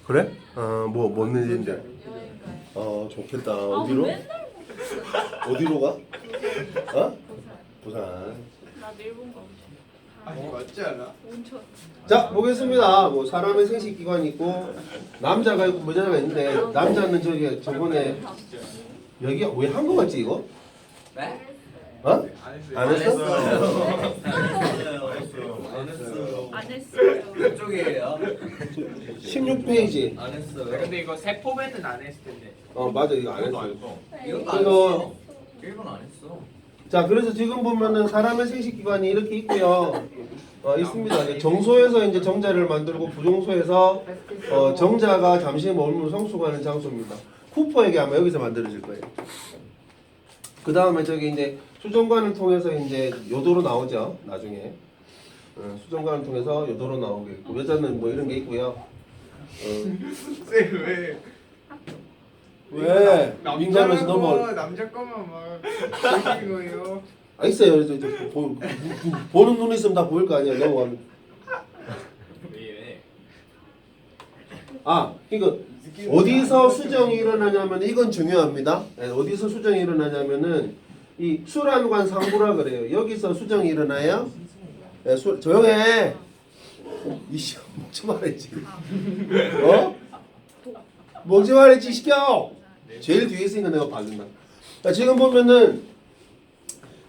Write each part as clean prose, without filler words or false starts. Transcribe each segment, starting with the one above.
그래? 뭐 내린데? 여행 가요. 좋겠다. 아, 어디로? 맨날 어디로 가? 어? 부산. 부산. 나 일본 가고 싶어. 아니 맞지 않아? 온천. 자, 보겠습니다. 뭐 사람의 생식 기관이 있고 남자가 있고 여자가 있는데 남자는 저번에 여기 왜 한 거 같지 이거? 네? 어? 안 했어요. 안 했어? 안 했어요. 그쪽이에요. 16페이지. 안 했어요. 근데 이거 세 포맷은 안 했을 텐데. 맞아 이거 안 이것도 했어. 이것도 안 이거 했어. 1번 안 했어. 자, 그래서 지금 보면은 사람의 생식 기관이 이렇게 있고요. 있습니다. 이제 정소에서 이제 정자를 만들고 부정소에서 정자가 잠시 머물러 성숙하는 장소입니다. 쿠퍼에게 아마 여기서 만들어질 거예요. 그 다음에 저기 이제 수정관을 통해서 이제 요도로 나오죠. 나중에 수정관을 통해서 요도로 나오겠고 여자는 뭐 이런 게 있고요. 왜? 왜 민감해서 넘어? 남자 거만 막 보시는 거예요. 있어요. 보는 눈이 있으면 다 보일 거 아니야. 넘어가면. 왜? 그러니까 어디서 수정이 일어나냐면 이건 중요합니다. 어디서 수정이 일어나냐면은 이 수란관 상부라 그래요. 여기서 수정이 일어나요. 조용해. 이씨 먹지 말랬지. 먹지 말랬지 시켜. 제일 뒤에 있으니까 내가 봐준다. 지금 보면은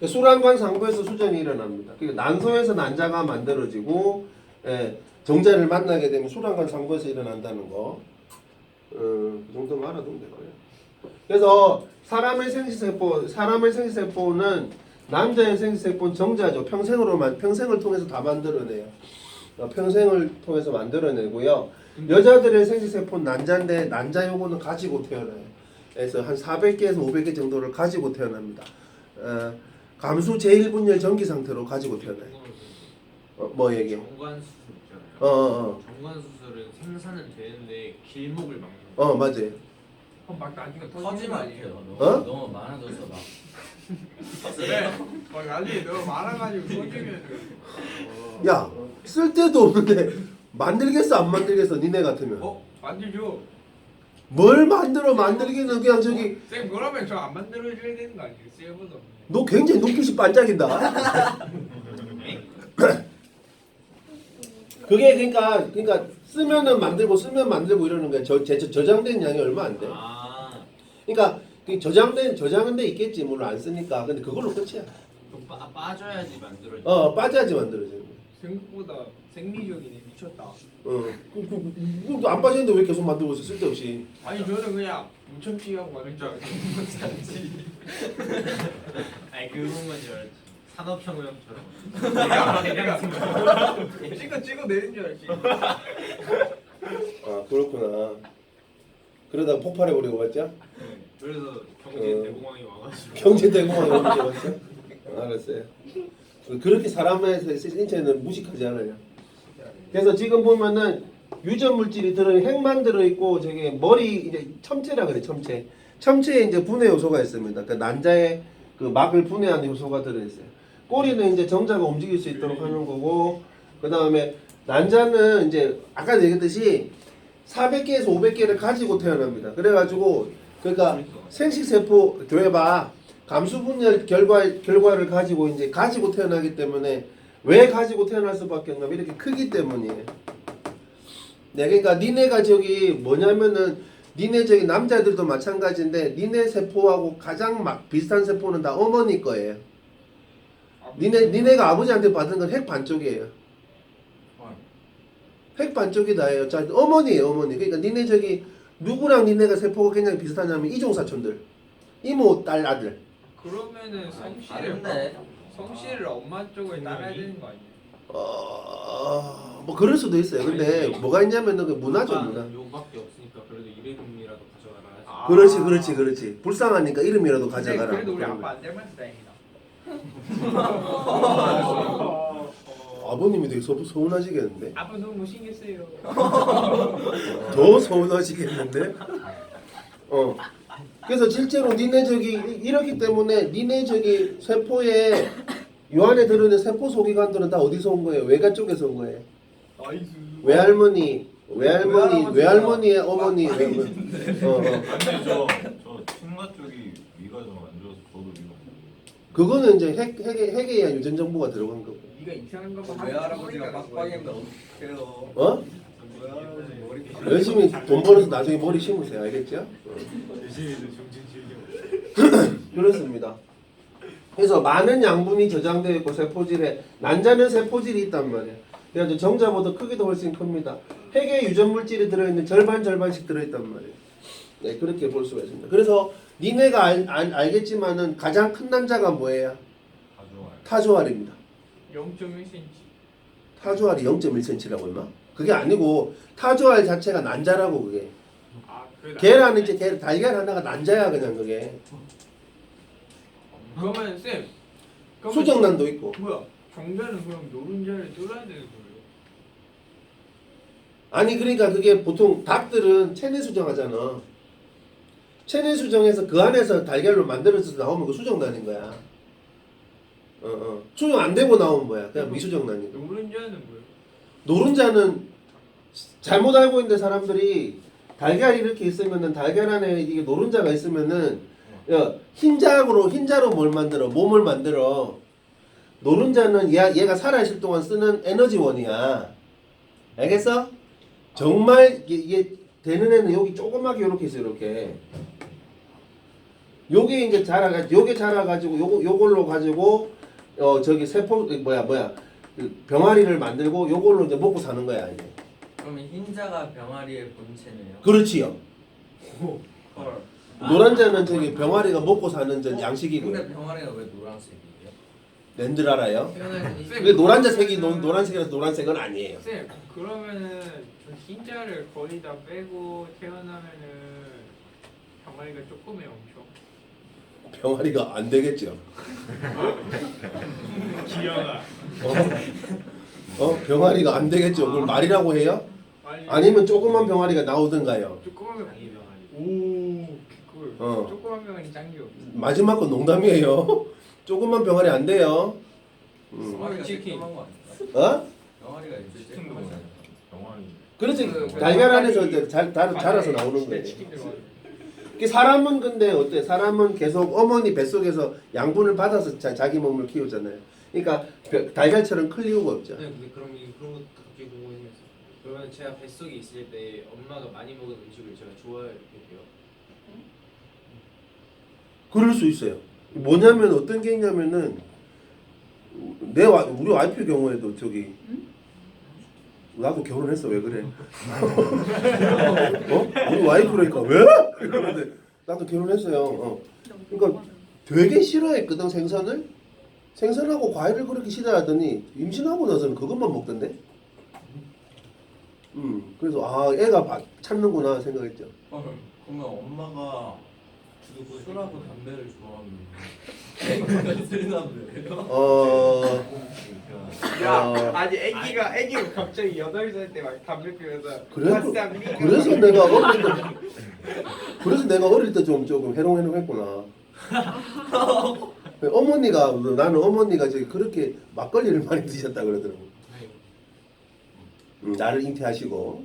수란관 상부에서 수정이 일어납니다. 그러니까 난소에서 난자가 만들어지고 정자를 만나게 되면 수란관 상부에서 일어난다는 거. 그 정도만 알아두면 되고요. 그래서 사람의 생식세포는 남자의 생식세포는 정자죠. 평생을 통해서 다 만들어내요. 평생을 통해서 만들어내고요. 여자들의 생식세포는 난자인데 난자 요거는 가지고 태어나요. 그래서 한 400개에서 500개 정도를 가지고 태어납니다. 감수 제1분열 전기 상태로 가지고 태어나요. 뭐 얘기해? 정관 수술 있잖아요. 정관 수술은 생산은 되는데 길목을 막는 거. 맞아요. 막 나중에 터지면 안 돼요. 어? 너무 많아져서 막. 그래. 막 나중에 너무 많아가지고 터지면. 야, 쓸데도 없는데 만들겠어 안 만들겠어 니네 같으면. 만들죠. 뭘 만들기는 그냥 저기 쌤 그러면 저 안 만들어줘야 되는 거 아니에요? 쌤보다. 너 굉장히 눈빛이 반짝인다. 그게 그러니까 쓰면은 만들고 쓰면 만들고 이러는 거야. 저장된 양이 얼마 안 돼. 그러니까 저장은 돼 있겠지 물론 안 쓰니까. 근데 그걸로 끝이야. 빠져야지 만들어지. 빠져야지 만들어지는 거야. 생각보다 생리적이네. 미쳤다. 안 빠지는데 왜 계속 만들고 있어 쓸데없이. 아니 저는 그냥 무참치하고 만들 줄 알았어요. 아니 그분만 줄 알았지. 산업혁명처럼. 찍어 내린 줄 알지. 그렇구나. 그러다가 폭발해버리고 맞죠? 그래서 경제 대공황이 와가지고. 경제대공황이 오는 게 맞죠? 알았어요. 그렇게 사람의 신체는 무식하지 않아요. 그래서 지금 보면은 유전 물질이 핵만 들어있고 저기 머리 이제 첨체라 그래 첨체. 첨체에 이제 분해 요소가 있습니다. 그 난자에 그 막을 분해하는 요소가 들어있어요. 꼬리는 이제 정자가 움직일 수 있도록 하는 거고, 그 다음에 난자는 이제 아까 얘기했듯이 400개에서 500개를 가지고 태어납니다. 그래가지고 그러니까 생식세포 교해봐 감수분열 결과를 가지고 이제 가지고 태어나기 때문에 왜 가지고 태어날 수밖에 없냐 이렇게 크기 때문이에요. 네, 그러니까 니네가 저기 뭐냐면은 니네 저기 남자들도 마찬가지인데 니네 세포하고 가장 비슷한 세포는 다 어머니 거예요. 니네가 아버지한테 받은 건 핵 반쪽이에요. 핵 반쪽이 다예요. 자, 어머니예요, 어머니. 그러니까 니네 저기 누구랑 니네가 세포가 굉장히 비슷하냐면 이종사촌들, 이모 딸 아들. 그러면은 다른데. 성씨를 엄마 쪽을 따라야 되는 거 아니에요? 뭐 그럴 수도 있어요. 근데 뭐가 있냐면은 그 문화죠, 문화. 요밖에 없으니까 그래도 이름이라도 가져가라. 그렇지. 불쌍하니까 이름이라도 가져가라. 그래도 우리 아빠 안 닮아서 다행이다. 아버님이 되게 서운하시겠는데? 아빠 너무 못생겼어요. 더 서운하시겠는데? 그래서 실제로 니네 저기 이렇기 때문에 니네 저기 세포에 요 안에 들어있는 세포 소기관들은 다 어디서 온 거예요? 외가 쪽에서 온 거예요. 나이스. 외할머니, 외할머니의 어머니. 아니 저 친가 쪽이 위가 좀 안 좋아서 저도 위가. 그거는 이제 핵에 의한 유전 정보가 들어간 거고. 네가 이상한 거만 외할아버지가 빡빡이면 어떡해요. 어? 외할아버지 머리 열심히 돈 벌어서 나중에 머리 심으세요. 알겠죠? 열심히 정신 치료. 그렇습니다. 그래서 많은 양분이 저장되어 있고 세포질에 난자는 세포질이 있단 말이에요. 그래서 정자보다 크기도 훨씬 큽니다. 핵에 유전 물질이 들어있는 절반씩 들어있단 말이에요. 네, 그렇게 볼 수가 있습니다. 그래서 니네가 알겠지만은 가장 큰 난자가 뭐예요? 타조알입니다. 0.1cm. 타조알이 0.1cm라고 임마? 그게 아니고 타조알 자체가 난자라고 그게. 아, 그래. 계란은 이제 달걀 하나가 난자야 그냥 그게. 그러면 쌤. 그러면 수정란도 있고. 뭐야? 정자는 그럼 노른자를 뚫어야 되는 거예요? 아니 그러니까 그게 보통 닭들은 체내 수정하잖아. 체내 수정해서 그 안에서 달걀로 만들어서 나오면 그 수정란인 거야. 수정 안 되고 나오면 뭐야? 그냥 미수정란인 거야. 노른자는 뭐예요? 노른자는 잘못 알고 있는데 사람들이 달걀이 이렇게 있으면은 달걀 안에 이게 노른자가 있으면은 흰자로 뭘 만들어? 몸을 만들어. 노른자는 얘가 살아있을 동안 쓰는 에너지원이야. 알겠어? 정말 이게 되는 애는 여기 조그맣게 이렇게 있어 이렇게. 요게 이제 요게 자라가지고 요걸로 가지고 저기 세포 그 병아리를 만들고 요걸로 이제 먹고 사는 거야 이제. 그러면 흰자가 병아리의 본체네요. 그렇지요. 헐. 노란자는 저기 병아리가 먹고 사는 저 양식이고요. 근데 병아리가 왜 노란색이에요? 낸들 알아요? 쌤, 그게 노란자 색이 노란색이라서 노란색은 아니에요. 쌤, 그러면은 저 흰자를 거의 다 빼고 태어나면은 병아리가 조금해 엄청. 병아리가 안 되겠죠. 기여가. 병아리가 안 되겠죠. 그걸 말이라고 해요? 아니면 조그만 병아리가 나오든가요. 조그만 병아리. 오, 그걸. 조그만 병아리 짱겨. 마지막 건 농담이에요. 조그만 병아리 안 돼요. 병아리가 치킨. 쬐끄만 거 아닌가? 어? 병아리가 이제 쬐끄만 거. 병아리. 그렇지. 달걀 안에서 이제 자라서 나오는 거예요. 사람은 근데 어때? 사람은 계속 어머니 뱃속에서 양분을 받아서 자기 몸을 키우잖아요. 그러니까 달걀처럼 클 이유가 없죠. 네, 근데 그럼 그런 것도 갑자기 궁금해졌어요. 그러면 제가 뱃속에 있을 때 엄마가 많이 먹은 음식을 제가 좋아하게 돼요? 그럴 수 있어요. 뭐냐면 어떤 게 있냐면은 우리 와이프 경우에도 저기 나도 결혼했어 왜 그래? 우리 와이프라니까 왜? 이러는데 나도 결혼했어요. 그러니까 되게 싫어했거든 생선을. 생선하고 과일을 그렇게 싫어하더니 임신하고 나서는 그것만 먹던데. 그래서 애가 찾는구나 생각했죠. 그러면 엄마가 술하고 담배를 좋아하면 술 담배예요? 야, 아니 애기가 갑자기 8살 때 막 담배 피면서 그래서 내가 어릴 때 조금 해롱해롱했구나. 나는 어머니가 저기 그렇게 막걸리를 많이 드셨다 그러더라고. 나를 잉태하시고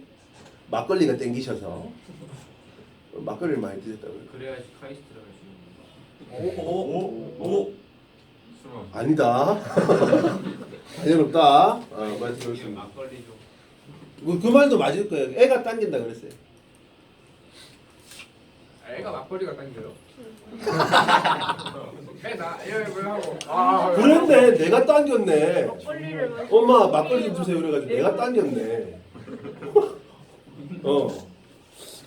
막걸리가 땡기셔서 막걸리를 많이 드셨다고. 그래야지 카이스트를 할 수 있는 거예요. 오. 술만. 아니다. 관련 없다. 말씀드렸습니다. 막걸리 좀. 그 말도 맞을 거예요. 애가 당긴다 그랬어요. 애가 막걸리가 당겨요? 왜 하고? 그랬네. 내가 당겼네. 막걸리를 마시. 엄마 막걸리 좀 주세요 그래가지고 내가 당겼네.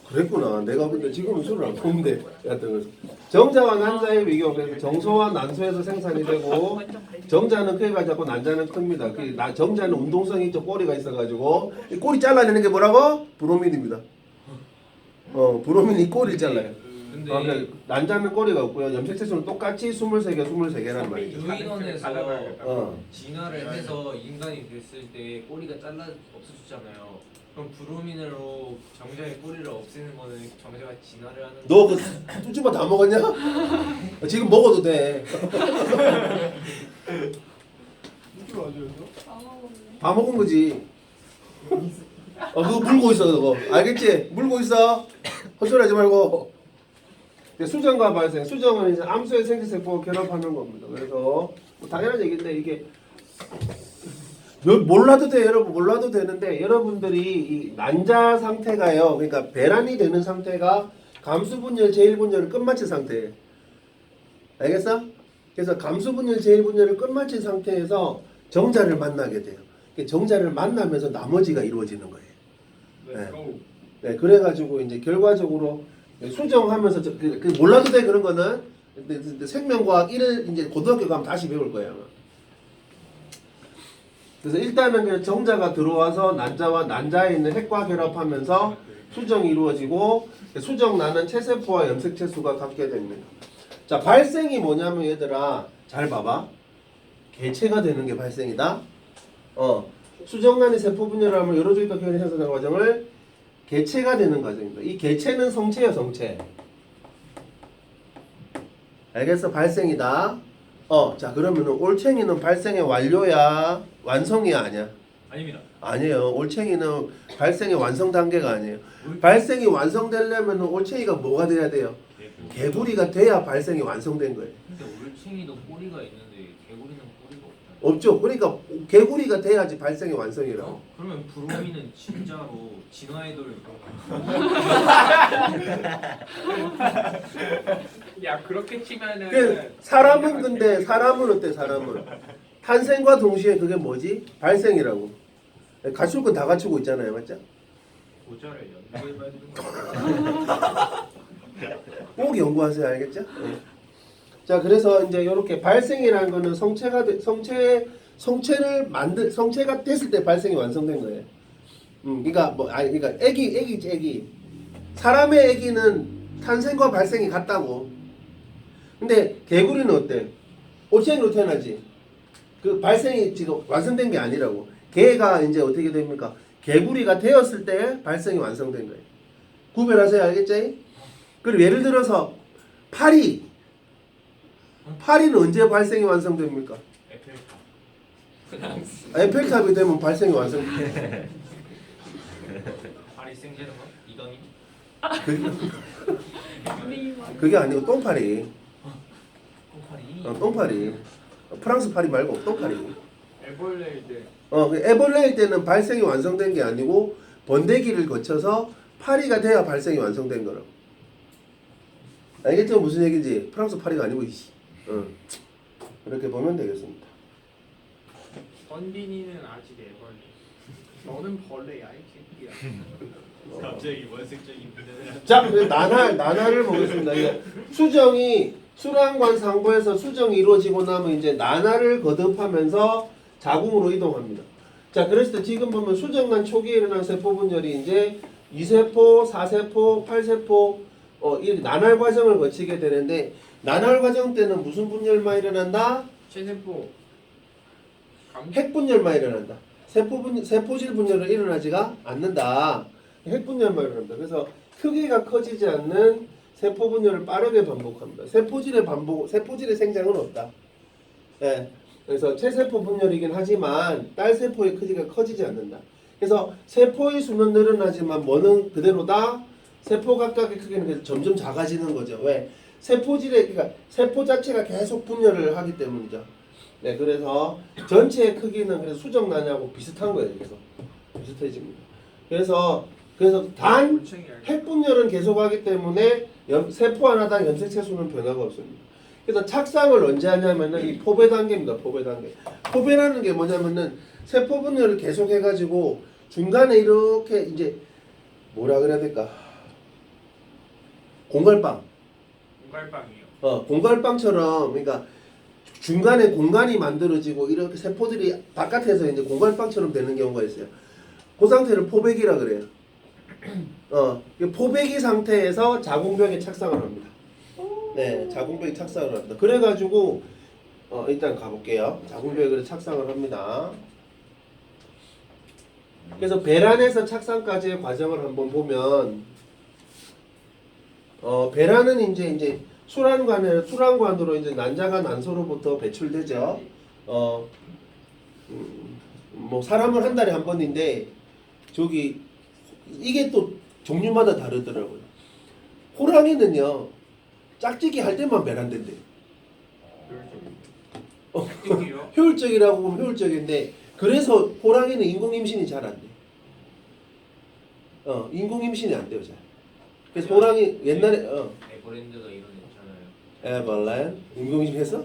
그랬구나. 내가 근데 지금은 술을 안 먹는데 여하튼 그래서 정자와 난자의 비교. 그래서 정소와 난소에서 생산이 되고 정자는 크기가 작고 난자는 큽니다. 정자는 운동성이 있죠. 꼬리가 있어가지고 이 꼬리 잘라내는 게 뭐라고? 브로민입니다. 브로민이 꼬리를 잘라요. 근데 난자는 꼬리가 없고요. 염색체수는 똑같이 23개라는 말이죠. 유인원에서 진화를 해서 인간이 됐을 때 꼬리가 없어졌잖아요. 그럼 브로민으로 정자의 꼬리를 없애는 거는 정자가 진화를 하는. 너 그 뚜쭈바 다 먹었냐? 지금 먹어도 돼. 이게 맞아요? 다 먹은 거지. 그거 물고 있어 그거. 알겠지? 물고 있어. 헛소리하지 말고. 수정과 발생. 수정은 이제 암수의 생체세포와 결합하는 겁니다. 그래서 뭐 당연한 얘기인데 이게 몰라도 돼 여러분 몰라도 되는데 여러분들이 이 난자 상태가요. 그러니까 배란이 되는 상태가 감수분열 제일분열을 끝마친 상태예요. 알겠어? 그래서 감수분열 제일분열을 끝마친 상태에서 정자를 만나게 돼요. 정자를 만나면서 나머지가 이루어지는 거예요. 렛츠고. 네, 그래가지고 이제 결과적으로 수정하면서 그 몰라도 돼 그런 거는 근데 생명과학 1을 이제 고등학교 가면 다시 배울 거예요. 아마. 그래서 일단은 그냥 정자가 들어와서 난자와 난자에 있는 핵과 결합하면서 수정이 이루어지고 수정 나는 체세포와 염색체수가 갖게 됩니다. 자 발생이 뭐냐면 얘들아 잘 봐봐. 개체가 되는 게 발생이다. 수정란이 세포 분열하면 여러 조직과 기관의 형성되는 과정을 개체가 되는 과정입니다. 이 개체는 성체예요, 성체. 알겠어? 발생이다. 자 그러면은 올챙이는 발생의 완료야, 완성이야, 아니야? 아닙니다. 아니에요. 올챙이는 발생의 완성 단계가 아니에요. 발생이 완성되려면 올챙이가 뭐가 돼야 돼요? 개구리가 돼야 발생이 완성된 거예요. 근데 올챙이도 꼬리가 있는데 개구리는 꼬리가 없잖아요. 없죠. 그러니까 개구리가 돼야지 발생이 완성이라고. 그러면 브로미는 진짜로 진화해돌 야 그렇게 치면은 그 사람은 근데 사람은 어때? 사람은 탄생과 동시에 그게 뭐지? 발생이라고. 갖출 건 다 갖추고 있잖아요, 맞죠? 고자를 연구해봐야 되는 거. 꼭 연구하세요, 알겠죠? 네. 자, 그래서 이제 이렇게 발생이라는 거는 성체가 됐을 때 발생이 완성된 거예요. 그러니까 그러니까 애기. 사람의 애기는 탄생과 발생이 같다고. 근데 개구리는 어때? 올챙이로 태어나지. 그 발생이 지금 완성된 게 아니라고. 개가 이제 어떻게 됩니까? 개구리가 되었을 때 발생이 완성된 거예요. 구별하세요, 알겠지? 그리고 예를 들어서 파리는 언제 발생이 완성됩니까? 에펠탑이 되면 발생이 완성돼. 파리 생제르맹 이더니 그게 아니고 똥파리. 꼬파리 똥파리. 프랑스 파리 말고 똥파리. 애벌레일 때 그 애벌레일 때는 발생이 완성된 게 아니고 번데기를 거쳐서 파리가 돼야 발생이 완성된 거라고. 알겠죠? 무슨 얘기인지? 프랑스 파리가 아니고 이렇게 보면 되겠습니다. 건빈이는 아직 애벌레. 너는 벌레야 이 새끼야. 갑자기 원색적인 분야를 자, 난화를 보겠습니다. 수정이 수란관 상부에서 수정이 이루어지고 나면 이제 난화를 거듭하면서 자궁으로 이동합니다. 자, 그랬을 때 지금 보면 수정난 초기에 일어난 세포 분열이 이제 2세포, 4세포, 8세포 이렇게 난활 과정을 거치게 되는데 난활 과정 때는 무슨 분열만 일어난다? 체세포. 핵 분열만 일어난다. 세포질 분열은 일어나지가 않는다. 핵 분열만 일어난다. 그래서 크기가 커지지 않는 세포 분열을 빠르게 반복합니다. 세포질의 생장은 없다. 예. 그래서 체세포 분열이긴 하지만 딸 세포의 크기가 커지지 않는다. 그래서 세포의 수는 늘어나지만 뭐는 그대로다. 세포 각각의 크기는 계속 점점 작아지는 거죠. 왜? 그러니까 세포 자체가 계속 분열을 하기 때문이죠. 네, 그래서 전체의 크기는 그래서 수정란하고 비슷한 거예요. 계속 비슷해집니다. 그래서 단 올챙이 알죠? 핵 분열은 계속하기 때문에 세포 하나당 염색체수는 변화가 없습니다. 그래서 착상을 언제 하냐면은 이 포배 단계입니다. 포배 단계. 포배라는 게 뭐냐면은 세포 분열을 계속 해가지고 중간에 이렇게 이제 뭐라 그래야 될까? 공갈빵. 공갈빵이요. 공갈빵처럼 그러니까 중간에 공간이 만들어지고 이렇게 세포들이 바깥에서 이제 공갈빵처럼 되는 경우가 있어요. 그 상태를 포배기라 그래요. 포배기 상태에서 자궁벽에 착상을 합니다. 네, 자궁벽에 착상을 합니다. 그래가지고 일단 가볼게요. 자궁벽에 착상을 합니다. 그래서 배란에서 착상까지의 과정을 한번 보면 배란은 이제 수란관으로 이제 난자가 난소로부터 배출되죠. 뭐 사람은 한 달에 한 번인데 저기 이게 또 종류마다 다르더라고요. 호랑이는요 짝짓기 할 때만 배란된대요. 짝짓기요? 효율적이라고 보면 효율적인데 그래서 호랑이는 인공 임신이 잘 안 돼. 인공 임신이 안 돼요 잘. 그래서 호랑이 옛날에 에버랜드가 이런 애 있잖아요. 에벌란 인공 임신했어?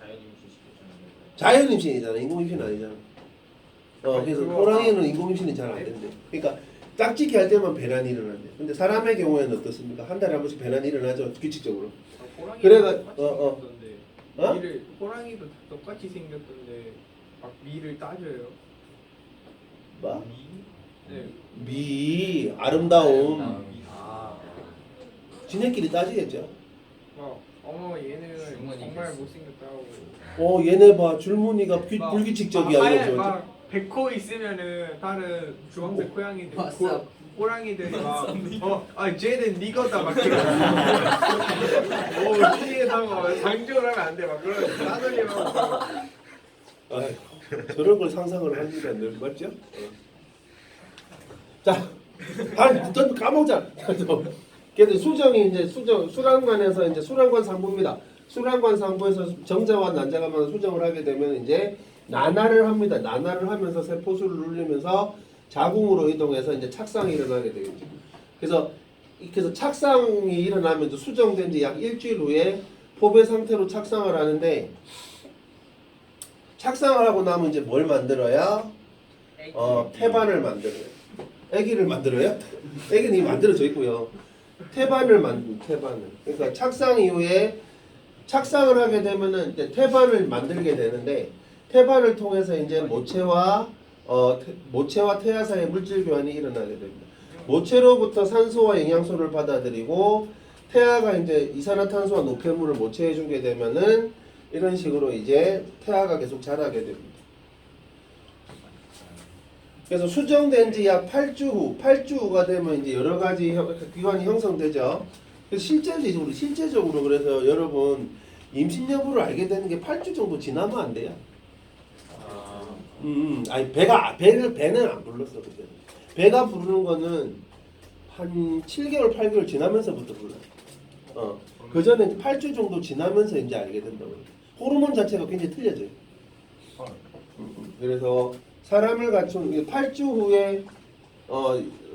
자연 임신 시켰잖아요. 자연 임신이잖아. 인공 임신 아니잖아. 그래서 그거- 호랑이는 인공 임신이 잘 안 된대. 그러니까 짝짓기 할 때만 배란이 일어난대. 근데 사람의 경우에는 어떻습니까? 한 달에 한 번씩 배란이 일어나죠 규칙적으로. 호랑이도 그래가- 똑같이 어. 생겼던데. 어? 미를 호랑이도 다 똑같이 생겼던데 막 미를 따져요. 뭐? 네. 미 아름다움. 아, 지네끼리 따지겠죠. 막 얘는 주머니 정말 있겠어. 못생겼다고. 얘네 봐 줄무늬가 막- 불규칙적이야. 막 이러면서. 막 백호 있으면은 다른 주황색 고양이들 왔어. 호랑이들이 막 쟤는 네 거다 막 그러고 뒤에다가 상종하면 안 돼 막 그러고 싸돌리면 아이고, 저런 걸 상상을 합니다. 늘 맞죠? 자, 또 까먹자. 그래서 수정이 이제 수랑관에서 이제 수랑관 상부입니다. 수랑관 상부에서 정자와 난자가 만나 수정을 하게 되면 이제 난화를 합니다. 난화를 하면서 세포수를 눌리면서 자궁으로 이동해서 이제 착상이 일어나게 되겠죠. 그래서 착상이 일어나면 이제 수정된 지 약 일주일 후에 포배 상태로 착상을 하는데 착상을 하고 나면 이제 뭘 만들어야 태반을 만들어요. 아기를 만들어요? 아기는 이미 만들어져 있고요. 태반을. 그러니까 착상 이후에 착상을 하게 되면은 이제 태반을 만들게 되는데 태반을 통해서 이제 모체와 태아 사이의 물질 교환이 일어나게 됩니다. 모체로부터 산소와 영양소를 받아들이고 태아가 이제 이산화탄소와 노폐물을 모체에 주게 되면은 이런 식으로 이제 태아가 계속 자라게 됩니다. 그래서 수정된 지 약 8주 후, 8주 후가 되면 이제 여러 가지 기관이 형성되죠. 그래서 실제적으로 그래서 여러분 임신 여부를 알게 되는 게 8주 정도 지나면 안 돼요. 아니 배는 안 불렀어 그때. 배가 부르는 거는 한 7개월, 8개월 지나면서부터 불러요. 그 전에 8주 정도 지나면서 이제 알게 된다고요. 호르몬 자체가 굉장히 틀려져요. 그래서 사람을 갖춘 8주 후에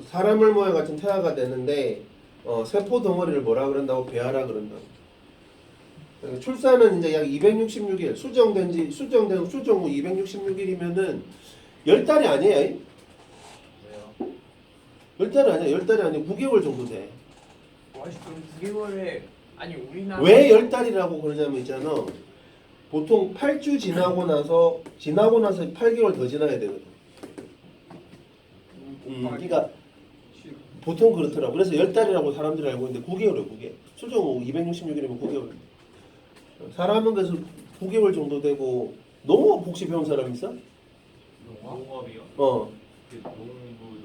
사람을 모양 같은 태아가 되는데 세포 덩어리를 뭐라 그런다고? 배아라 그런다고. 출산은 이제 약 266일 수정 후 266일이면은 10달이 아니에요. 왜요? 10달이 아니야. 10달이 아니고 9개월 정도 돼. 와 그럼 9개월에 아니 우리나라 왜 10달이라고 그러냐면 있잖아. 보통 8주 지나고 나서 8개월 더 지나야 되거든. 그러니까 보통 그렇더라고. 그래서 10달이라고 사람들이 알고 있는데 9개월이에요. 9개월. 수정 후 266일이면 9개월. 사람은 그래서 9개월 정도 되고 농업 혹시 배운 사람 있어? 농업이요?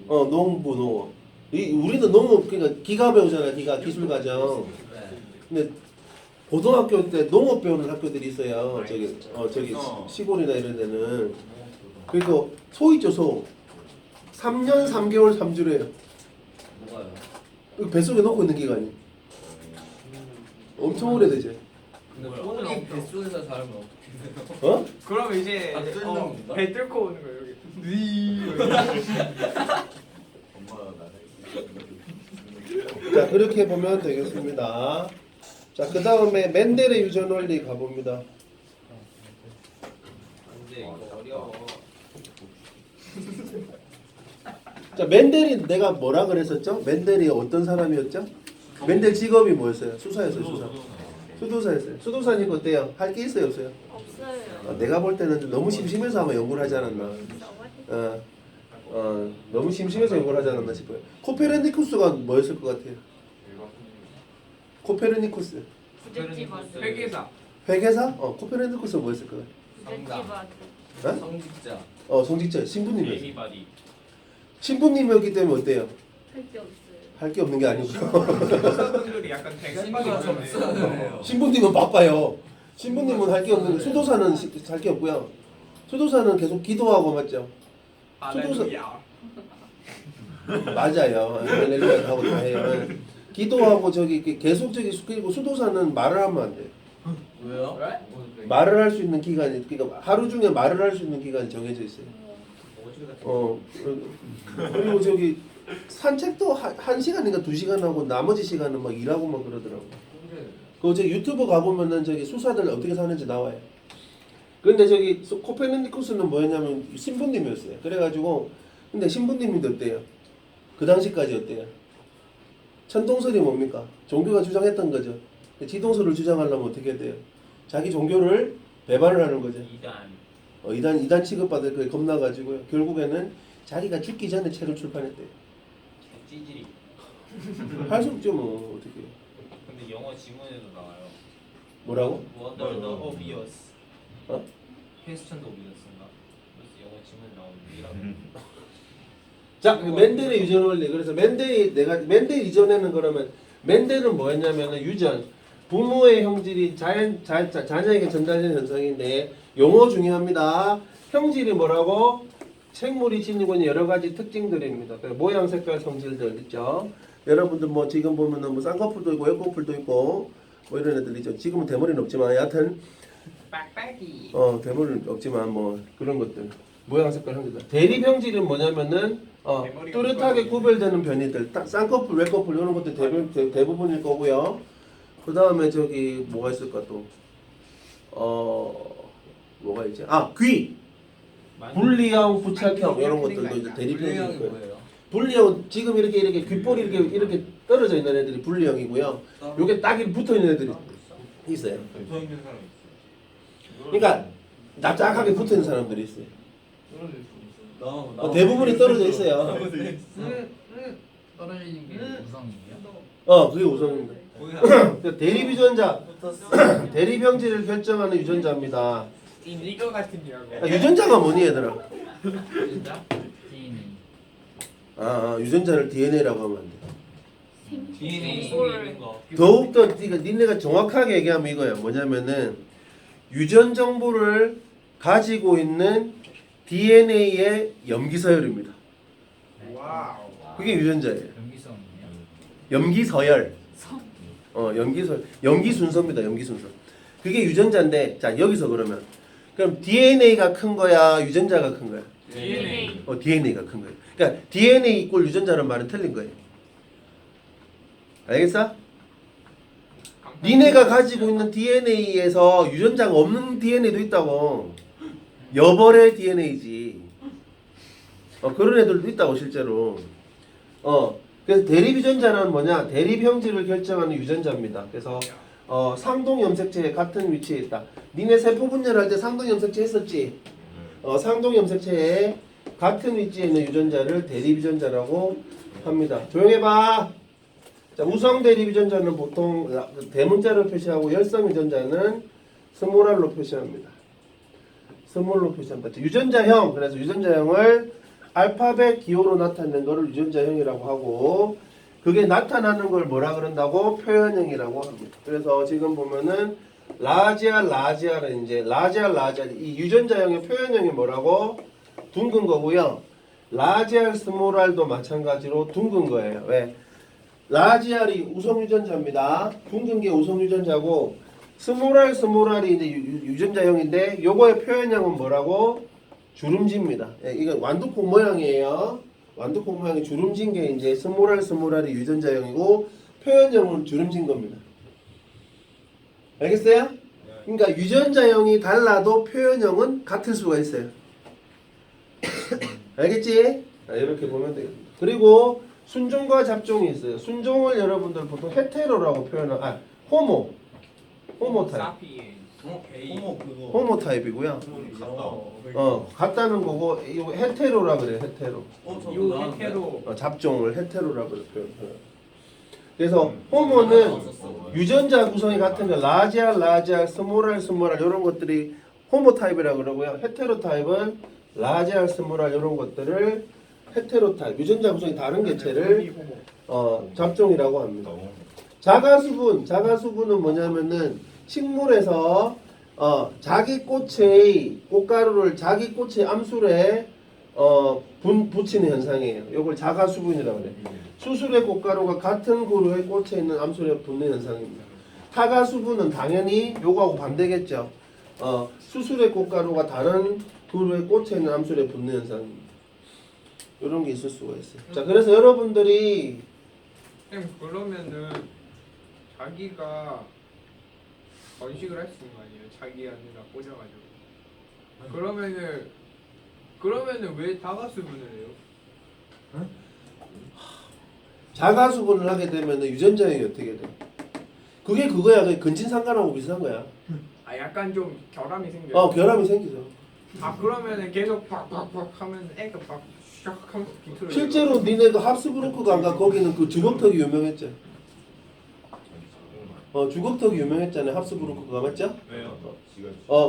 농업. 우리도 농업 그러니까 기가 배우잖아. 기가 기술 과정. 네. 근데 고등학교 때 농업 배우는 학교들이 있어요. 저기 시골이나 이런 데는. 그리고 소 있죠, 소. 3년 3개월 3주래요. 뭐가요? 뱃속에 넣고 있는 기간이. 엄청 오래되지. 근데 뭐야? 꼴이 뱃속에서 자르면 어떻게 돼요? 그럼 이제 아, 뚫는 건가? 배 뚫고 오는 거예요 여기. 엄마가 자, 그렇게 보면 되겠습니다. 자, 그 다음에 멘델의 유전 원리 가봅니다. 안돼 이거 어려워. 자, 멘델이 내가 뭐라 그랬었죠? 멘델이 어떤 사람이었죠? 멘델 직업이 뭐였어요? 수사였어요, 수사. 수도사였어요. 수도사님 어때요? 할 게 있어요, 없어요? 없어요. 내가 볼 때는 너무 심심해서 아마 연구를 하지 않았나. 너무 심심해서 연구를 하지 않았나 싶어요. 코페르니쿠스가 뭐였을 것 같아요? 코페르니쿠스. 부잣집 아들. 회계사. 회계사? 코페르니쿠스 뭐였을 것 부잣집 아들. 같아요? 성직자. 성직자, 신부님이었어요. 베이비바디. 신부님이었기 때문에 어때요? 할 게 없어요. 할 게 없는 게 아니고요. 회사분들이 약간 신부가 대갈박이 좀 있잖아요. 신부님은 바빠요. 신부님은 할 게 없는 게 수도사는 할 게 없고요. 수도사는 계속 기도하고 맞죠? 할렐루야. 맞아요. 할렐루야 하고 다 해요. 기도하고 저기 계속 저기 그리고 수도사는 말을 하면 안 돼요. 왜요? 말을 할 수 있는 기간이 그러니까 하루 중에 말을 할 수 있는 기간이 정해져 있어요. 어질 같은 그리고 저기 산책도 한 시간인가 2시간 하고 나머지 시간은 막 일하고 막 그러더라고. 그거 저기 유튜브 가보면은 저기 수사들 어떻게 사는지 나와요. 근데 저기 코페르니쿠스는 뭐였냐면 신부님이었어요. 그래가지고 근데 신부님이 어때요? 그 당시까지 어때요? 천동설이 뭡니까? 종교가 주장했던 거죠. 지동설을 주장하려면 어떻게 해야 돼요? 자기 종교를 배반을 하는 거죠. 이단 이단 취급받을 거에 겁나가지고요. 결국에는 자기가 죽기 전에 책을 출판했대요. 찌질이. 할 수 없죠 뭐 어떻게. 근데 영어 지문에도 나와요. 뭐라고? Wonder the obvious. 어? 퀘스천 더 obvious인가? 그래서 영어 지문 나오는 이라고. 자, 그 맨델의 유전 원리. 그래서 맨델 이전에는 그러면 맨델은 뭐였냐면은 유전 부모의 형질이 자녀에게 전달되는 현상인데 용어 중요합니다. 형질이 뭐라고? 생물이 지니고 있는 여러 가지 특징들입니다. 모양, 색깔, 성질들 있죠. 여러분들 뭐 지금 보면은 뭐 쌍꺼풀도 있고 외꺼풀도 있고 뭐 이런 애들 있죠. 지금은 대머리는 없지만 여하튼 빡빡이. 대머리는 없지만 뭐 그런 것들. 모양, 색깔, 형질들. 대립형질은 뭐냐면은 뚜렷하게 구별되는 변이들. 쌍꺼풀, 외꺼풀 이런 것들 대부분일 거고요. 그 다음에 저기 뭐가 있을까 또? 뭐가 있지? 귀! 분리형, 부착형 이런 것들도 이제 대립형일 분리형이 거예요. 뭐예요? 분리형은 지금 이렇게 귓볼이 이렇게 떨어져 있는 애들이 분리형이고요. 요게 딱 이렇게 붙어 있는 애들이 있어요. 붙어 있는 사람 있어요. 그러니까 납작하게 붙어 있는 사람들이 있어요. 나 대부분이 떨어져 있어요. 떨어지는 게 우성이에요? 그게 우선입니다. 뭐야? 그러니까 대립유전자, 붙었어. 대립형질을 결정하는 유전자입니다. 이거 같은 거. 유전자가 뭐니 얘들아? 진짜? DNA. 유전자를 DNA라고 하면 안 돼. DNA 속에 있는 거. 더욱더 그러니까 니네가 정확하게 얘기하면 이거야. 뭐냐면은 유전 정보를 가지고 있는 DNA의 염기서열입니다. 와우. 그게 유전자예요. 염기성이에요? 염기서열. 염기 순서입니다. 염기 순서. 그게 유전자인데 자 여기서 그러면 그럼 DNA가 큰 거야, 유전자가 큰 거야? DNA. DNA가 큰 거예요. 그러니까 DNA 이꼴 유전자는 말은 틀린 거예요. 알겠어? 니네가 가지고 있는 DNA에서 유전자가 없는 DNA도 있다고. 여벌의 DNA지. 그런 애들도 있다고 실제로. 그래서 대립유전자는 뭐냐? 대립형질을 결정하는 유전자입니다. 그래서 상동염색체에 같은 위치에 있다. 니네 세포 분열할 때 상동염색체 했었지? 상동염색체에 같은 위치에 있는 유전자를 대립유전자라고 합니다. 조용해봐. 자, 우성 대립유전자는 보통 대문자로 표시하고 열성 유전자는 스몰R로 표시합니다. 스몰로 표시합니다. 유전자형, 그래서 유전자형을 알파벳 기호로 나타내는 것을 유전자형이라고 하고 그게 나타나는 걸 뭐라 그런다고? 표현형이라고 합니다. 그래서 지금 보면은 라지아는 이제 라지아 이 유전자형의 표현형이 뭐라고? 둥근 거고요. 라지알 스몰R도 마찬가지로 둥근 거예요. 왜? 라지알이 우성 유전자입니다. 둥근 게 우성 유전자고 스몰R이 이제 유전자형인데 요거의 표현형은 뭐라고? 주름지입니다. 이건 완두콩 모양이에요. 완두콩 모양이 주름진 게 이제 스몰R이 유전자형이고 표현형은 주름진 겁니다. 알겠어요? 그러니까 유전자형이 달라도 표현형은 같을 수가 있어요. 알겠지? 이렇게 보면 되겠습니다. 그리고 순종과 잡종이 있어요. 순종을 여러분들 보통 헤테로라고 표현한 호모 타입. 사피엔. 그거. 호모 타입이고요. 같다는 거고 이거 헤테로라 그래요. 헤테로. 요 헤테로. 잡종을 헤테로라고 표현해요. 그래서 호모는 유전자 구성이 같은 거 라지알, 스몰R 이런 것들이 호모 타입이라고 그러고요. 헤테로 타입은 라지알, 스몰R 이런 것들을 헤테로 타입, 유전자 구성이 다른 개체를 잡종이라고 합니다. 자가수분은 뭐냐면은 식물에서 자기 꽃의 꽃가루를 자기 꽃의 암술에 붙이는 현상이에요. 이걸 자가수분이라고 그래. 수술의 꽃가루가 같은 그루에 꽂혀 있는 암술에 붙는 현상입니다. 타가수분은 당연히 요거하고 반대겠죠. 수술의 꽃가루가 다른 그루에 꽂혀 있는 암술에 붙는 현상입니다. 이런 게 있을 수가 있어요. 자, 그래서 여러분들이 쌤 그러면은 자기가 번식을 할 수 있는 거 아니에요? 자기 안에다 꽂아가지고. 그러면은 왜 다가수분을 해요? 자가수분을 하게 되면 유전자형이 어떻게 돼? 그게 그거야. 그 근친상간하고 비슷한 거야. 아 약간 좀 결함이 생겨요. 결함이 생기죠. 아 그러면은 계속 팍팍팍 하면 애가 막 샥 하면서 비틀어. 실제로 니네 그 합스부르크 강가 거기는 그 주걱턱이 유명했죠. 주걱턱이 유명했잖아요. 합스부르크가 맞죠? 왜요?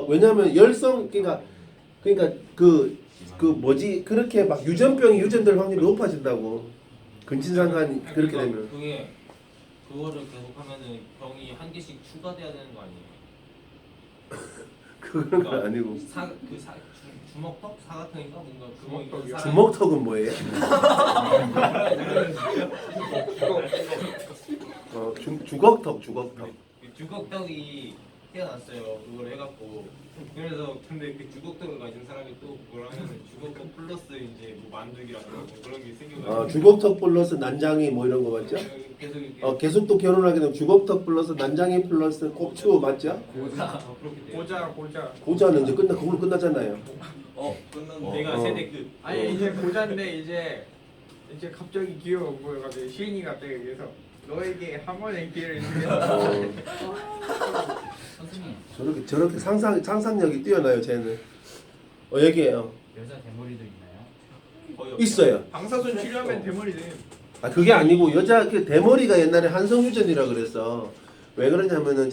왜냐면 열성 그러니까 그 뭐지 그렇게 막 유전병이 유전될 확률이 높아진다고. 근친상간이 그렇게 되면. 그거를 계속하면은 병이 한 개씩 추가돼야 되는 거 아니에요? 그건 아니고. 주먹턱 사각형인가 뭔가 그거 있는 주먹턱이요? 사람이 주먹턱은 뭐예요? 주걱턱. 주걱턱이 태어났어요. 그걸 해갖고 그래서 근데 그 주걱턱을 가진 사람이 또 그걸 하면은 주걱턱 플러스 이제 뭐 만두기랑 그런 게 생겨가지고 주걱턱 플러스 난장이 뭐 이런 거 맞죠? 계속 이렇게 계속 또 결혼하게 되면 주걱턱 플러스 난장이 플러스 꼽추 맞죠? 그렇게 돼요. 고자. 고자는 이제 그걸로 끝나잖아요. 끝났네. 내가 세대 그 아니 이제 고자인데 이제 갑자기 기회가 온 거예요. 갑자기 시인이 갑자기 그래서 너에게 한 번의 기회를 주겠다. 선생님, 저렇게 상상력이 뛰어나요, 쟤는. 얘기해요. 여자 대머리도 있나요? 거의 없어요. 있어요. 방사선 치료하면 대머리 돼. 그게 아니고 여자 그 대머리가 옛날에 한성유전이라 그래서 왜 그러냐면은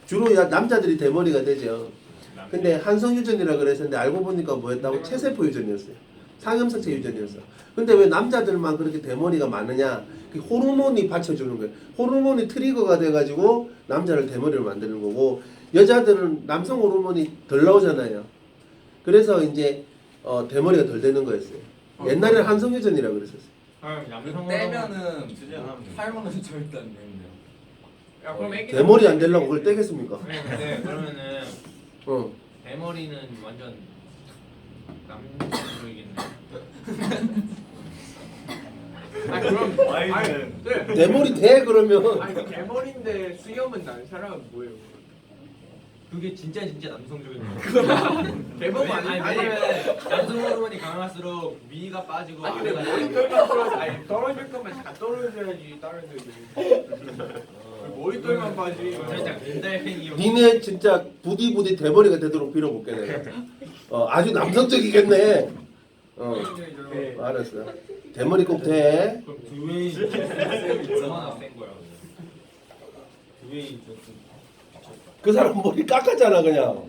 주로 남자들이 대머리가 되죠. 근데 한성유전이라 그랬었는데 알고 보니까 뭐였다고 체세포 유전이었어요. 상염성체 유전이었어. 근데 왜 남자들만 그렇게 대머리가 많으냐? 그 호르몬이 받쳐주는 거예요. 호르몬이 트리거가 돼가지고 남자를 대머리를 만드는 거고 여자들은 남성 호르몬이 덜 나오잖아요. 그래서 이제 대머리가 덜 되는 거였어요. 옛날에는 한성유전이라 그랬었어요. 떼면은 수정하면 돼요. 8만 원 절대 안 되는데요. 야 그럼 애기 대머리 안 되려고 그걸 떼겠습니까? 네, 그러면은 어. 대머리는 완전 남자들이겠네. 아 그럼 와인은 네. 대머리 돼 그러면 아니 대머리인데 수염은 난 사람은 뭐예요? 그게 진짜 남성적인 거예요. 대부분 아니 왜냐면 남성 호르몬이 강할수록 미가 빠지고 아니 근데 아래가 머리털만 떨어져 아니 떨어질 거면 다 떨어져야지 다른 애들이 머리털만 빠지 살짝 민달팽이 니네 진짜 부디 대머리가 되도록 빌어볼게 내가. 아주 남성적이겠네. 네. 알았어. 대머리 꼭 돼. 그럼 두웨이 얼마나 센 거야? 두웨이 그 사람 머리 깎았잖아 그냥.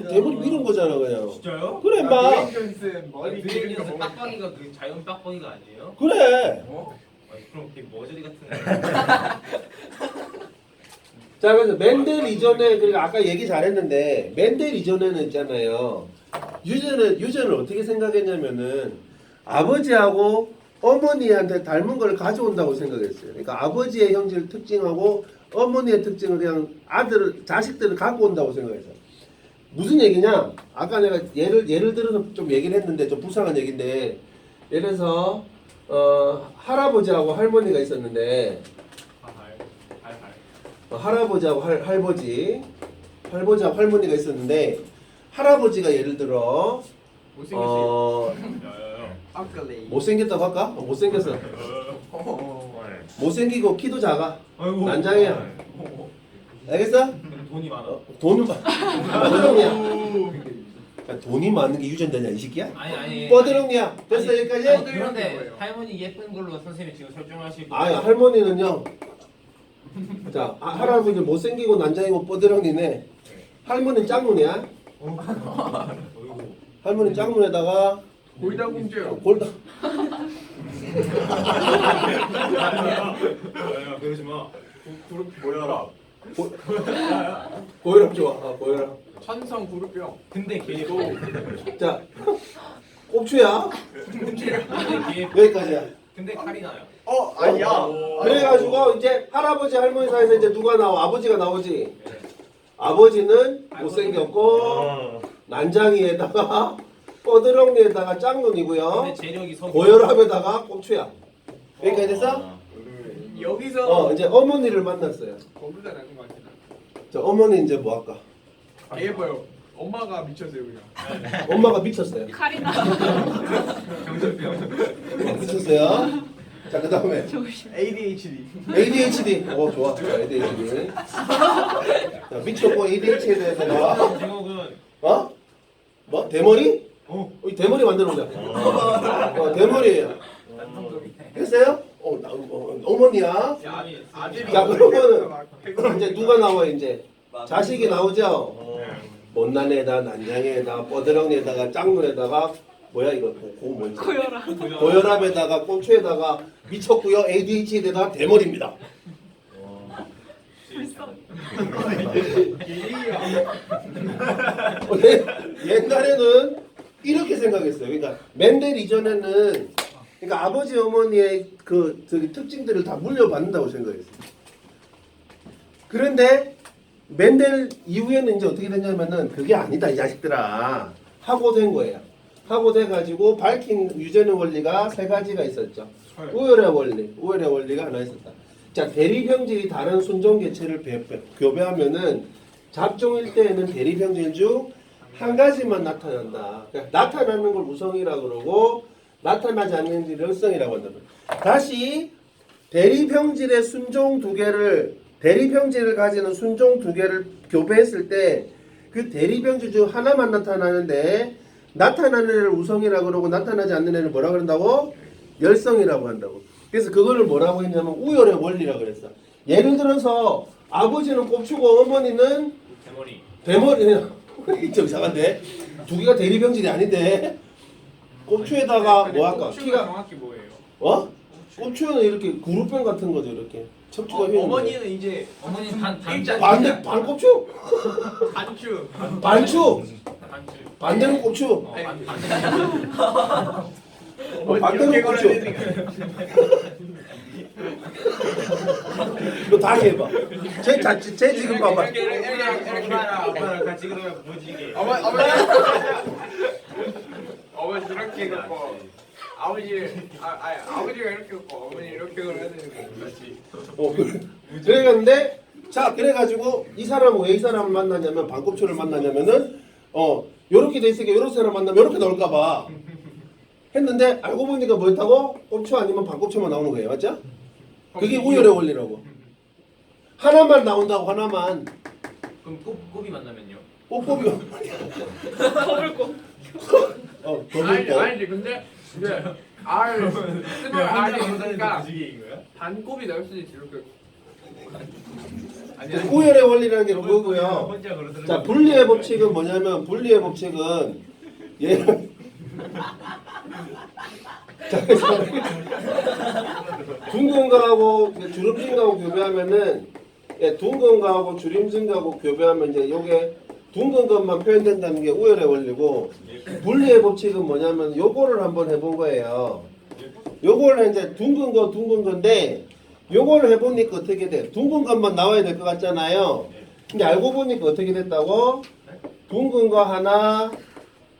대머리 밀은 거잖아 그냥. 진짜요? 그래 임마. 드웨인 존슨 머리 두웨이 기른 거 연습 보면 빡빡이가 그 자연 빡빡이가 아니에요? 그래. 아니, 그럼 되게 머저리 같은 자 그래서 맨델 이전에 그러니까 아까 얘기 잘했는데 맨델 이전에는 있잖아요. 유전을 어떻게 생각했냐면은 아버지하고 어머니한테 닮은 걸 가져온다고 생각했어요. 그러니까 아버지의 형질 특징하고 어머니의 특징을 그냥 자식들을 갖고 온다고 생각했어요. 무슨 얘기냐? 아까 내가 예를 들어서 좀 얘기를 했는데 좀 불쌍한 얘기인데 예를 들어서 할아버지하고 할머니가 있었는데 할아버지하고 할아버지하고 할머니가 있었는데 할아버지가 예를 들어 못생겼어요 못생겼다고 할까? 못생겼어. 못생기고 키도 작아. 난장이야. 알겠어? 돈이 많아. 돈은 뽀드렁이야. 돈이 많은 게 유전되냐 이 새끼야? 아니. 뽀드렁이야. 됐어 여기까지? 그런데 할머니 예쁜 걸로 선생님이 지금 설정하시고. 아니 할머니는요. 자 할아버지 못생기고 난장이고 뽀드렁이네. 할머니는 짱눈이야. 할머니 짱눈에다가 골다공증 골다. 그러지 마. 보여라. 고혈압 좋아. 고혈압. 천성 구루병 근데 걔도 자 꼽추야. 이게 여기까지야. 근데 칼이 나요. 아니야. 그래가지고 이제 할아버지 할머니 사이에서 이제 누가 나와? 아버지가 나오지. 아버지는 못생겼고 난장이에다가 뻐드렁니에다가 짱눈이고요. 근데 재력이 서. 고혈압에다가 꼽추야. 여기까지 됐어? 여기서 이제 어머니를 만났어요. 거기가 나는 것 같아. 저 어머니 이제 뭐 할까? 얘 봐요. 엄마가 미쳤어요 그냥. 엄마가 미쳤어요. 칼이 나. 정신병. 미쳤어요. 자, 그 다음에 ADHD. ADHD. 좋아. 자, ADHD. 자, 미쳤고 ADHD에 대해서 제목은 뭐? 대머리? 이 대머리 만들어 보자. 대머리예요. 했어요? 어머니야. 아들이. 자, 그러면은 이제 누가 나와 이제 자식이 나오죠. 못난 애다, 난장애다, 뻐드렁니에다가 짱눈에다가 뭐야 이거 뭐지? 고혈압에다가 꼼추에다가 미쳤고요. ADHD에다가 대머리입니다. 옛날에는 이렇게 생각했어요. 그러니까 맨델 이전에는 그러니까 아버지 어머니의 그 저기 특징들을 다 물려받는다고 생각했어요. 그런데 맨델 이후에는 이제 어떻게 됐냐면은 그게 아니다 이 자식들아 하고 된 거예요. 하고 돼가지고 밝힌 유전의 원리가 세 가지가 있었죠. 우열의 원리가 하나 있었다. 자, 대립형질이 다른 순종 개체를 교배하면은 잡종일 때에는 대립형질 중 한 가지만 나타난다. 그러니까 나타나는 걸 우성이라고 그러고 나타나지 않는 질 열성이라고 한다. 다시 대립형질의 순종 두 개를 대립형질을 가지는 순종 두 개를 교배했을 때 그 대립형질 중 하나만 나타나는데 나타나는 애를 우성이라고 그러고 나타나지 않는 애를 뭐라 그런다고? 열성이라고 한다고. 그래서 그거를 뭐라고 했냐면 우열의 원리라고 그랬어. 예를 들어서 아버지는 꼽추고 어머니는 대머리. 좀 이상한데? 두 개가 대립형질이 아닌데? 꼽추에다가 뭐 할까? 키가 정확히 뭐예요? 꼽추는 이렇게 그룹병 같은 거죠. 이렇게 척추가 휘는 어머니는 이제 어머니는 반 꼽추? 반추. 반추. 반대는 꼽추. 반대는 꼽추. 너 다시 해봐. 쟤 지금 봐봐. 아빠랑 같이 그러면 무지개. 어머니 이렇게 해갖고 아버지가 이렇게 해갖고 어머니 이렇게 해야 되는 거지. 그래갔는데 자 그래가지고 이 사람은 왜 이 사람을 만나냐면 반꼽추를 만나냐면은 요렇게 돼 있으니까 요런 사람 만나면 요렇게 나올까봐 했는데 알고 보니까 뭐였다고? 꼽추 아니면 반꼽추만 나오는 거예요. 맞죠? 그게 우열의 원리라고. 하나만 나온다고 하나만. 그럼 꼽이 만나면요? 뽀뽀비가 더블꽃. 아니지 근데 이제 R 쓰면 R이 있으니까 무지개인 거야? 반곱이 나올 수도 있지 이렇게. 우열의 원리라는 게 그거고요. 혼자 그러더라고. 자 분리의 법칙은 뭐냐면 분리의 법칙은 얘는 자 그래서 둥근 거하고 주름진 거하고 교배하면은 둥근 거하고 주름진 거하고 교배하면 이제 요게 둥근 것만 표현된다는 게 우열의 원리고 분리의 법칙은 뭐냐면 요거를 한번 해본 거예요. 요거를 이제 둥근 건데 요거를 해보니까 어떻게 돼? 둥근 것만 나와야 될 것 같잖아요. 근데 알고 보니까 어떻게 됐다고? 둥근 거 하나,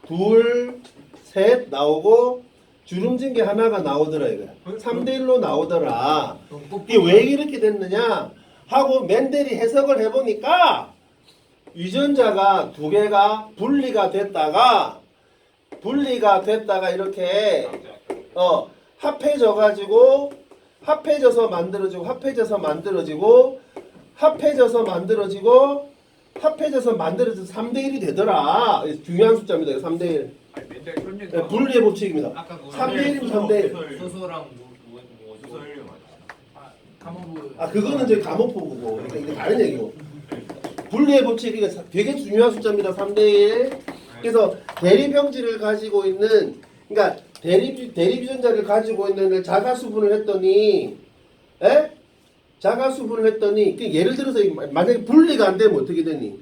둘, 셋 나오고 주름진 게 하나가 나오더라 이거야. 3대1로 나오더라. 이게 왜 이렇게 됐느냐 하고 맨델이 해석을 해보니까 유전자가 두 개가 분리가 됐다가 이렇게 합해져서 만들어지고 합해져서 만들어져서 3대1이 되더라. 중요한 숫자입니다. 3대1. 맨날 그런 얘기. 분리의 법칙입니다. 아까 그거 3대1이면 3대1. 소소랑 주설료 맞아. 그거는 저희 감옥포구고. 그러니까 이게 다른 얘기고. 분리의 법칙이 되게 중요한 숫자입니다. 3대1. 그래서 대립형질을 가지고 있는 그러니까 대립유전자를 가지고 있는 애를 자가수분을 했더니 예를 들어서 만약에 분리가 안 되면 어떻게 되니?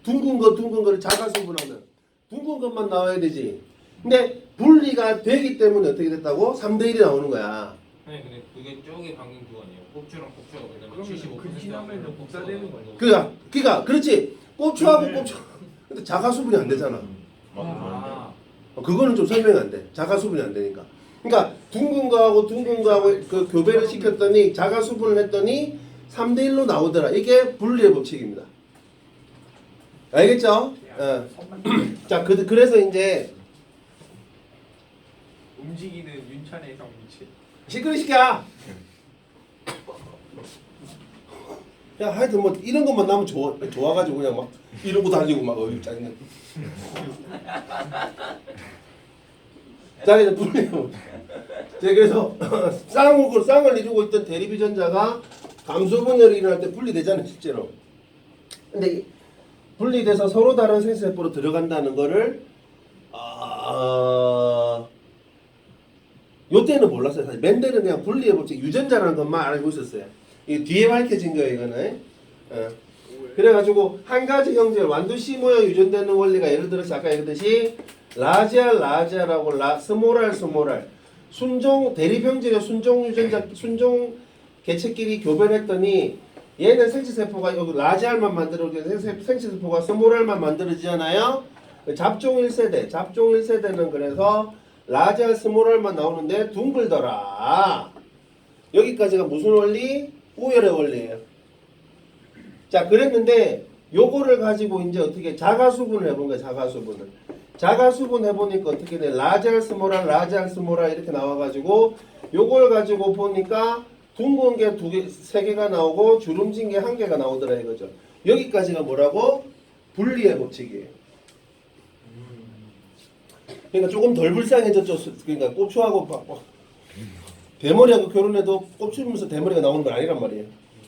둥근 거를 자가수분하면 둥근 것만 나와야 되지. 근데 분리가 되기 때문에 어떻게 됐다고? 3대 1이 나오는 거야. 아니 근데 그게 저게 방금 그거 아니에요? 꼽추랑 꼽추가 왜냐면 그러면 75% 그 지나면은 복사되는 거죠. 그러니까 그렇지. 꼽추하고 꼽추. 근데 자가수분이 안 되잖아. 아 그거는 좀 설명이 안 돼. 자가수분이 안 되니까. 그러니까 둥근 거하고 그 교배를 시켰더니 자가수분을 했더니 3대 1로 나오더라. 이게 분리의 법칙입니다. 알겠죠? 예. 자, 그래서 이제 움직이는 윤찬의 성미치. 시끄러. 야, 하여튼 뭐 이런 것만 나면 좋아가지고 그냥 막 이러고 다니고 막 짜증나. 자, 이제 분리요. 그래서 쌍을 이루고 있던 대립유전자가 감소분열이 일어날 때 분리되잖아요, 실제로. 근데 분리돼서 서로 다른 생체세포로 들어간다는 거를 요때는 몰랐어요. 사실 멘델은 그냥 분리의 법칙 유전자라는 것만 알고 있었어요. 이 뒤에 밝혀진 거예요, 이거는. 그래가지고 한 가지 형질 완두씨 모양 유전되는 원리가 예를 들어서 아까 얘기했듯이 라지알하고 스모랄 순종 대립 형질의 순종 유전자 순종 개체끼리 교배했더니 얘는 생체세포가 여기 라지알만 만들어지고 생체세포가 스모랄만 만들어지잖아요. 잡종 1세대는 그래서 라지알 스모랄만 나오는데 둥글더라. 여기까지가 무슨 원리? 우열의 원리예요. 자, 그랬는데 요거를 가지고 이제 어떻게 자가수분을 해본 거야. 자가수분 해보니까 어떻게 돼? 라지알 스모랄 이렇게 나와가지고 요걸 가지고 보니까 둥근 게 세 개가 나오고 주름진 게 한 개가 나오더라 이거죠. 여기까지가 뭐라고? 분리의 법칙이에요. 그러니까 조금 덜 불쌍해졌죠. 그러니까 꼽추하고 대머리하고 결혼해도 꼽추면서 대머리가 나오는 건 아니란 말이에요.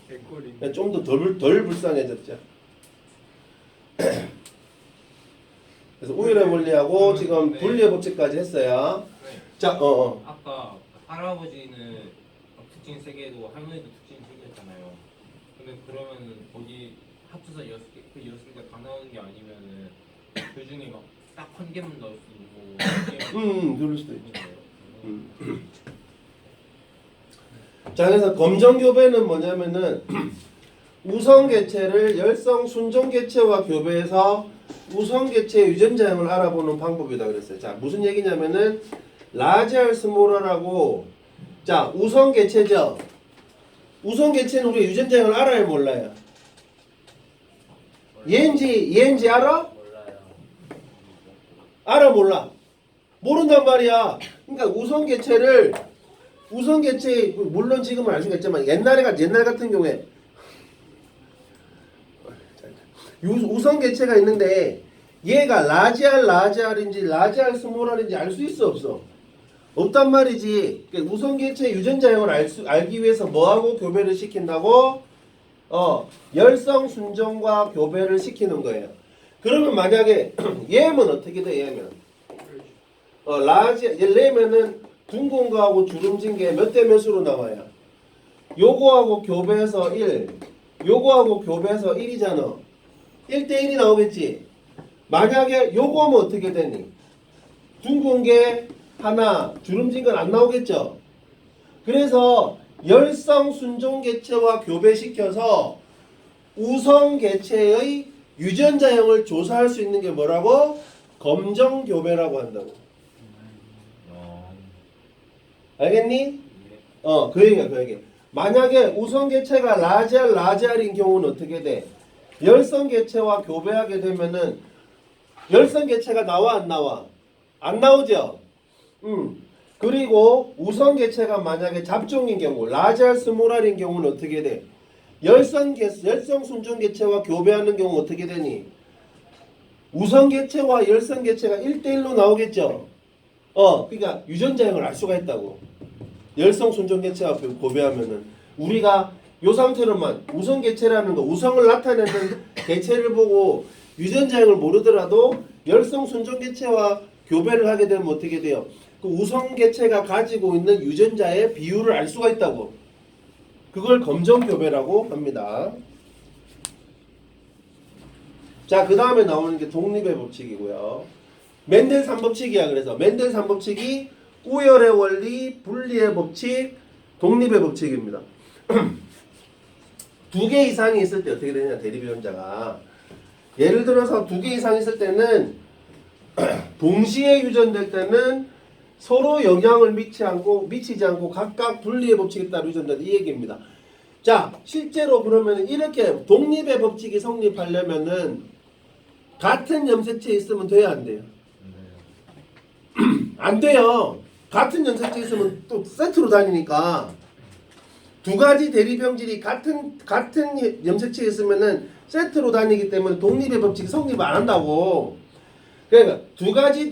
개꿀이. 좀 더 덜 불쌍해졌죠. 그래서 우열의 원리하고 지금 분리의 법칙까지 했어요. 네. 자, 아까 할아버지는 특징 3개고 할머니도 특징 3개였잖아요. 근데 그러면은 거기 합쳐서 6개, 그 6개가 다 나오는 게 아니면은 그 중에 막 딱 한 개만 나올 수도 있고 그럴 수도 있죠. 자, 그래서 검정교배는 뭐냐면은 우성개체를 열성 순종개체와 교배해서 우성개체의 유전자형을 알아보는 방법이다 그랬어요. 자, 무슨 얘기냐면은 라지알 스모랄하고 자, 우성개체죠. 우성개체는 우리가 유전자형을 알아요, 몰라요? 얘인지 알아? 알아, 몰라? 모른단 말이야. 그러니까 우성개체 물론 지금은 알 수가 있지만 옛날 같은 경우에 우성개체가 있는데 얘가 라지알인지 라지알 스모랄인지 알 수 있어 없어? 없단 말이지. 그러니까 우성개체 유전자형을 알기 위해서 뭐하고 교배를 시킨다고? 열성 순종과 교배를 시키는 거예요. 그러면 만약에 얘면 어떻게 돼? 얘면 얘면은 둥근 거하고 주름진 게 몇 대 몇으로 나와요? 요거하고 교배해서 1, 요거하고 교배해서 1이잖아. 1대 1이 나오겠지. 만약에 요거면 어떻게 되니? 둥근 게 하나, 주름진 건 안 나오겠죠. 그래서 열성 순종 개체와 교배시켜서 우성 개체의 유전자형을 조사할 수 있는 게 뭐라고? 검정 교배라고 한다고. 알겠니? 그 얘기야. 만약에 우성 개체가 라지알인 경우는 어떻게 돼? 열성 개체와 교배하게 되면은 열성 개체가 나와 안 나와? 안 나오죠. 그리고 우성 개체가 만약에 잡종인 경우, 라지알 스모랄인 경우는 어떻게 돼? 열성 순종 개체와 교배하는 경우 어떻게 되니? 우성 개체와 열성 개체가 1대1로 나오겠죠. 그러니까 유전자형을 알 수가 있다고. 열성 순종 개체와 교배하면은 우리가 요 상태로만 우성 개체라는 거, 우성을 나타내는 개체를 보고 유전자형을 모르더라도 열성 순종 개체와 교배를 하게 되면 어떻게 돼요? 그 우성 개체가 가지고 있는 유전자의 비율을 알 수가 있다고. 그걸 검정 교배라고 합니다. 자, 그 다음에 나오는 게 독립의 법칙이고요. 멘델 3법칙이야. 그래서 멘델 3법칙이 우열의 원리, 분리의 법칙, 독립의 법칙입니다. 두 개 이상이 있을 때 어떻게 되냐, 대립유전자가. 예를 들어서 두 개 이상 있을 때는 동시에 유전될 때는 서로 영향을 미치지 않고 각각 분리의 법칙에 따라 유전된다, 이 얘기입니다. 자, 실제로 그러면 이렇게 독립의 법칙이 성립하려면은 같은 염색체에 있으면 돼야 안 돼요? 안 돼요. 같은 염색체에 있으면 또 세트로 다니니까. 두 가지 대립형질이 같은 염색체에 있으면은 세트로 다니기 때문에 독립의 법칙이 성립 안 한다고. 그러니까 두 가지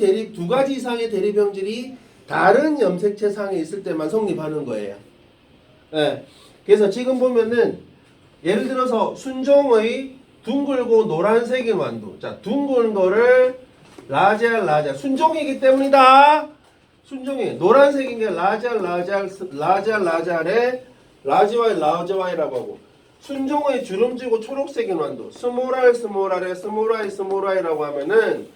이상의 대립형질이 다른 염색체 상에 있을 때만 성립하는 거예요. 예. 그래서 지금 보면은 예를 들어서 순종의 둥글고 노란색인 완두. 자, 둥근 거를 라지알 순종이기 때문이다. 순종이 노란색인 게 라지알의 라지와이라고 하고, 순종의 주름지고 초록색인 완두 스몰알의 스몰아이라고 하면은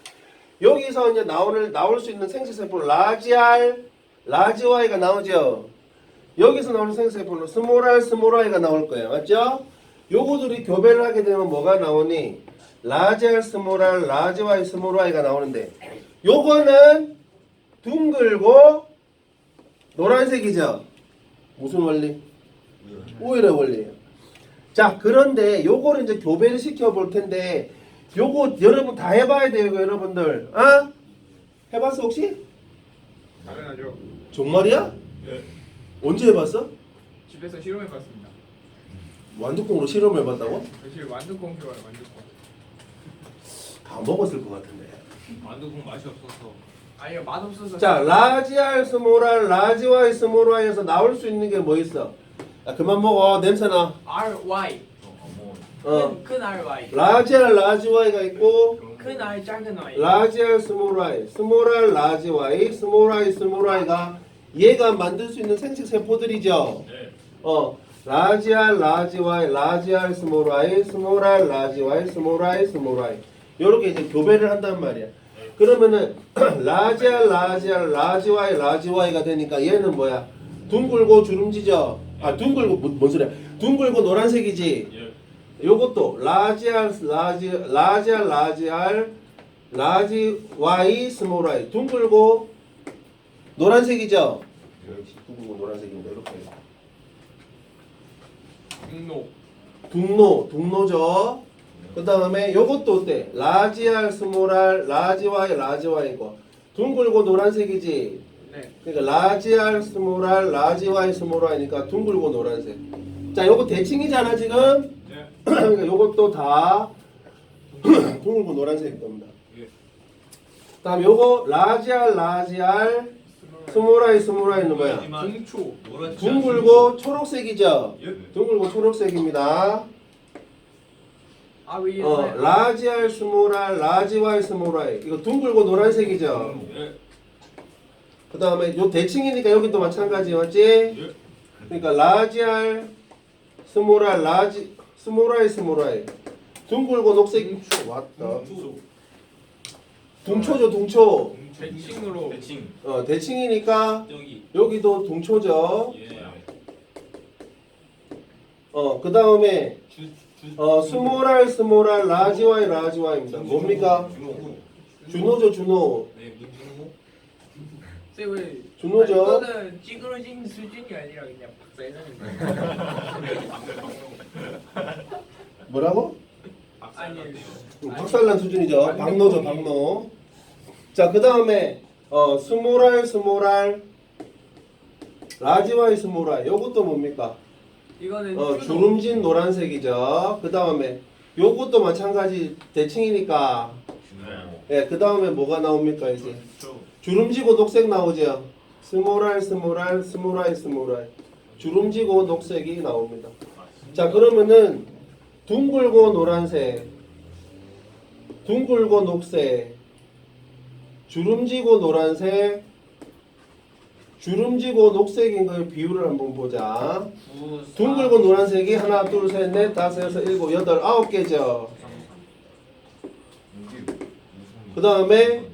여기서 이제 나올 수 있는 생식세포 라지와이가 나오죠. 여기서 나오는 생식세포는 스몰아이가 나올 거예요. 맞죠? 요거들이 교배를 하게 되면 뭐가 나오니? 라지알 스몰알, 라지와이 스몰아이가 나오는데, 요거는 둥글고 노란색이죠. 무슨 원리? 우열의 원리예요. 자, 그런데 요거를 이제 교배를 시켜 볼 텐데, 요거 여러분 다 해봐야 돼요, 이거 여러분들. 아? 해봤어 혹시? 당연하죠. 정말이야? 예. 언제 해봤어? 집에서 실험해봤습니다. 완두콩으로 실험해봤다고? 사실 완두콩 좋아요. 완두콩. 다 먹었을 것 같은데. 만두국 맛이 없어서. 아니요, 맛없어서. 자, 라지알 스몰알, 라지와이 스몰아이에서 나올 수 있는 게 뭐 있어? 야, 그만 먹어, 냄새나. RY. 큰 RY. 라지알, 라지와이가 있고, 큰 R, 작은 Y. 라지알, 스몰아이, 스몰알, 라지와이, 스몰아이가 얘가 만들 수 있는 생식 세포들이죠. 네. 라지알, 라지와이, 라지알, 스몰아이, 스몰알, 라지와이, 스몰아이. 요렇게 이제 교배를 한단 말이야. 그러면은 라지알, 라지와이가 되니까 얘는 뭐야? 둥글고 주름지죠. 아, 둥글고 뭔 소리야? 둥글고 노란색이지. 예. 요것도 라지알, 라지와이, 스몰아이. 둥글고 노란색이죠. 둥글고 노란색인데 이렇게. 둥노죠. 그 다음에 요것도 어때? 라지알, 스몰알, 라지와이고 둥글고 노란색이지. 네. 그러니까 라지알, 스몰알, 라지와이, 스몰아이니까 둥글고 노란색. 자, 요거 대칭이잖아 지금. 네. 그러니까 요것도 다 둥글고 노란색일 겁니다. 예. 다음 요거 라지알, 스몰아이는 뭐야? 동초. 둥글고 초록색이죠. 예. 둥글고 초록색입니다. 아, 왜 라지알, 스몰알, 라지와이, 스몰아이. 이거 둥글고 노란색이죠. 예. 그 다음에 요 대칭이니까 여기도 마찬가지 맞지? 예. 그러니까 라지알, 스몰알, 스몰아이. 둥글고 녹색. 왔다. 둥초죠. 대칭으로. 대칭. 대칭이니까 여기. 여기도 둥초죠. 예. 그 다음에 스몰알, 라지와이입니다. 뭡니까? 준호죠, 준호. 네, 문준호. 왜? 준호죠. 이거는 찌그러진 수준이 아니라 그냥 박살나는 거예요. 뭐라고? 아니, 박살난 수준이죠. 박노죠. 자, 그 다음에 스몰알, 라지와이, 스몰알. 요것도 뭡니까? 이거는 주름진 노란색이죠. 그 다음에 요것도 마찬가지 대칭이니까. 예, 그 다음에 뭐가 나옵니까 이제? 주름지고 녹색 나오죠. 스몰알. 주름지고 녹색이 나옵니다. 자, 그러면은 둥글고 노란색, 둥글고 녹색, 주름지고 노란색, 주름지고 녹색인 거의 비율을 한번 보자. 둥글고 노란색이 하나, 둘, 셋, 넷, 다섯, 여섯, 일곱, 여덟, 9개죠. 그 다음에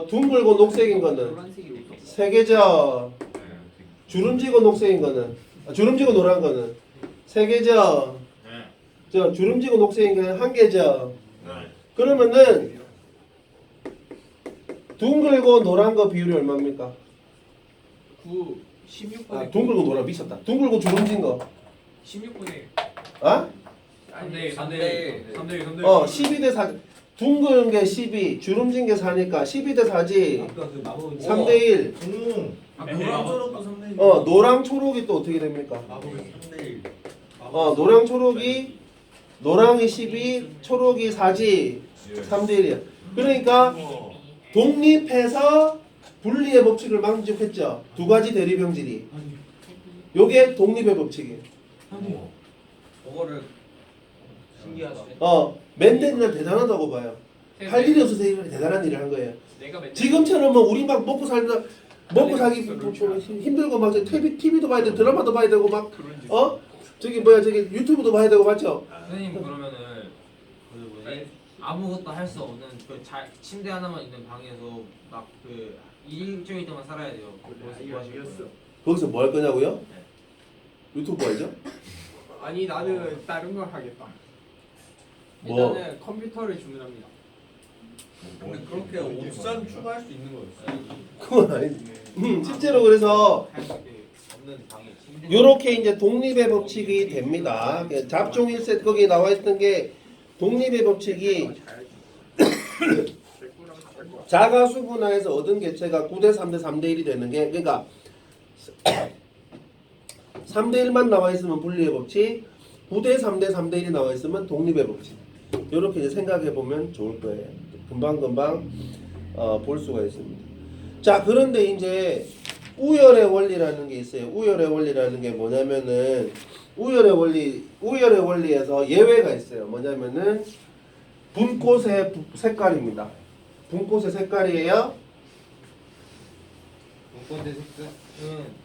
둥글고 녹색인 거는 노란색이 우선. 세 개죠. 주름지고 녹색인 거는 주름지고 노란 거는 세 개죠. 저 주름지고 녹색인 거는 한 개죠. 그러면은 둥글고 노란 거 비율이 얼마입니까? 16분의 둥글고 노란 미쳤다. 둥글고 주름진 거. 16분의 아? 3대 3대 12대 4. 둥근 게 12, 주름진 게 4니까 12대 4지. 아까 그 마법 3대 1. 노랑 초록도 3대 1. 노랑 초록이 또 어떻게 됩니까? 마법이 3대 1. 노랑 초록이 노랑이 12, 초록이 4지. 3대 1이야. 그러니까 독립해서 분리의 법칙을 만족했죠. 두 가지 대립 형질이. 요게 독립의 법칙이에요. 저거를 신기하다. 맨델이는 대단하다고 봐요. 할 일이 없어서 이렇게 대단한 일을 한 거예요. 내가 맨날 지금처럼 뭐 우리 막 먹고 살다 먹고 살기 힘들고 막 TV도 봐야 돼, 드라마도 봐야 되고 막 저기 유튜브도 봐야 되고 맞죠? 선생님 그러면은 그 뭐지 아무것도 할 수 없는 그 침대 하나만 있는 방에서 막 그 일주일 동안 살아야 돼요. 이었어. 거기서 뭐 할 거냐고요? 유튜브 봐야죠? 아니 나는 다른 걸 하겠다. 뭐? 일단은 컴퓨터를 주문합니다. 근데 그렇게 옵션 추가할 수 있는 거였어요. 그건 아니지. 실제로 그래서 없는 방에 침대. 요렇게 이제 독립의 법칙이 됩니다. 잡종 1세 거기 나와 있던 게 독립의 법칙이 자가수분화에서 얻은 개체가 9대 3대 3대 1이 되는 게 그러니까 3대 1만 나와 있으면 분리의 법칙, 9대 3대 3대 1이 나와 있으면 독립의 법칙. 이렇게 이제 생각해 보면 좋을 거예요. 금방 볼 수가 있습니다. 자, 그런데 이제 우열의 원리라는 게 있어요. 우열의 원리라는 게 뭐냐면은 우열의 원리에서 예외가 있어요. 뭐냐면은 분꽃의 색깔입니다. 분꽃의 색깔이에요. 문건대 색깔은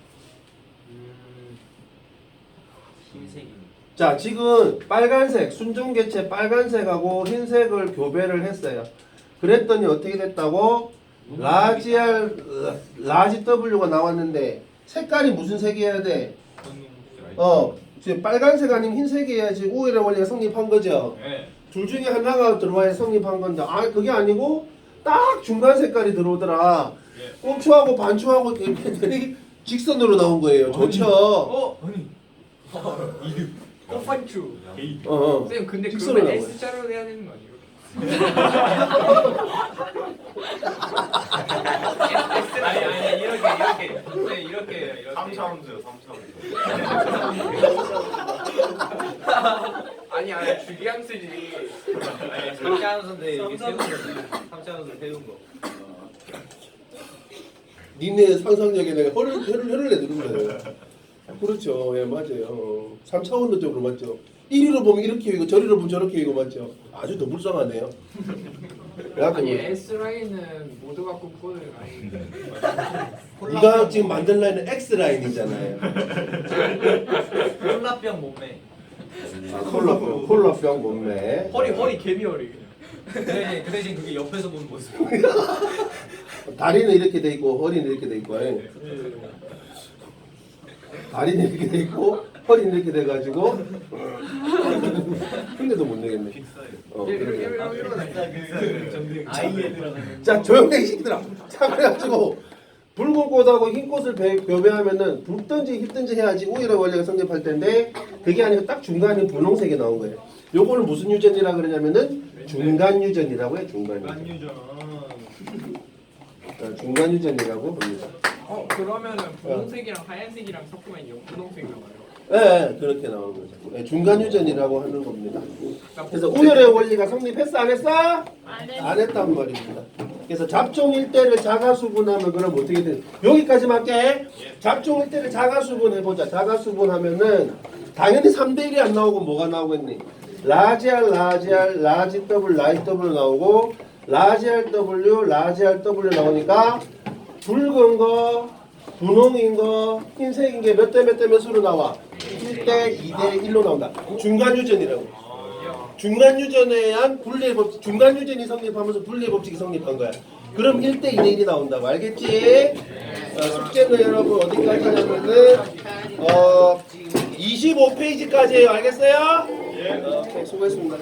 흰색입니다. 자, 지금 빨간색 순종개체 빨간색하고 흰색을 교배를 했어요. 그랬더니 어떻게 됐다고? 라지 W가 나왔는데 색깔이 무슨 색이어야 돼? 지금 빨간색 아니면 흰색이어야지 우열의 원리가 성립한 거죠. 네. 둘 중에 하나가 들어와야 성립한 건데 그게 아니고 딱 중간 색깔이 들어오더라. 꽁초하고 반초하고 이렇게 직선으로 나온 거예요. 좋죠. 꽃반추. 선생님 근데 직선으로 그러면 나와요. S자로 해야 되는 거 아니에요? 아니 이렇게 3차원제요 3차원제. 아니 주기함수지. 아니 3차원선데 이렇게 세운 거 3차원선 세운 거. 니네 상상력에 내가 혀를 내두른 거예요. 그렇죠. 예, 맞아요. 3차원도 쪽으로 맞죠. 이리로 보면 이렇게 이고 저리로 보면 저렇게 이고 맞죠. 아주 더 불쌍하네요. 아니 S라인은 모두가 꿈꾸는 라인인데. 네가 지금 만든 라인은 X 라인이잖아요. 콜라병 몸매. 콜라병 몸매. 허리 개미허리 그냥. 그 대신 그게 옆에서 보는 모습. 다리는 이렇게 돼 있고 허리는 이렇게 돼 있고. 다리는 이렇게 돼 있고 허리는 이렇게 돼 가지고 근데도 못 내겠네. 아이에 들어가는. 자, 조용히 이 새끼들아. 자, 그래가지고 붉은 꽃하고 흰 꽃을 교배하면은 붉든지 흰든지 해야지 우열의 원리가 성립할 텐데 그게 아니고 딱 중간에 분홍색이 나온 거예요. 요거는 무슨 유전이라 그러냐면은 중간 유전이라고 해요. 중간 유전. 중간 유전이라고 합니다. 그러면은 분홍색이랑 하얀색이랑 섞으면 분홍색 나와요. 예, 그렇게 나오는 거죠. 예, 중간 유전이라고 하는 겁니다. 그래서 우열의 원리가 성립했어, 안 했어? 안 했단 말입니다. 그래서 잡종 일대를 자가수분하면 그럼 어떻게 돼? 여기까지만 할게. 잡종 일대를 자가수분해보자. 자가수분하면은 당연히 3대1이 안 나오고 뭐가 나오겠니? 라지 R, 라지 W, 라지 W 나오고 라지 RW, 라지 RW 나오니까 붉은 거, 분홍인 거, 흰색인 게 몇 대 몇으로 나와? 1대 2대 1로 나온다. 중간 유전이라고. 중간 유전에 의한 분리의 법칙, 중간 유전이 성립하면서 분리의 법칙이 성립한 거야. 그럼 1대 2대 1이 나온다고 알겠지? 숙제는 여러분 어디까지냐면은 25페이지까지예요. 알겠어요? 오케이, 수고했습니다.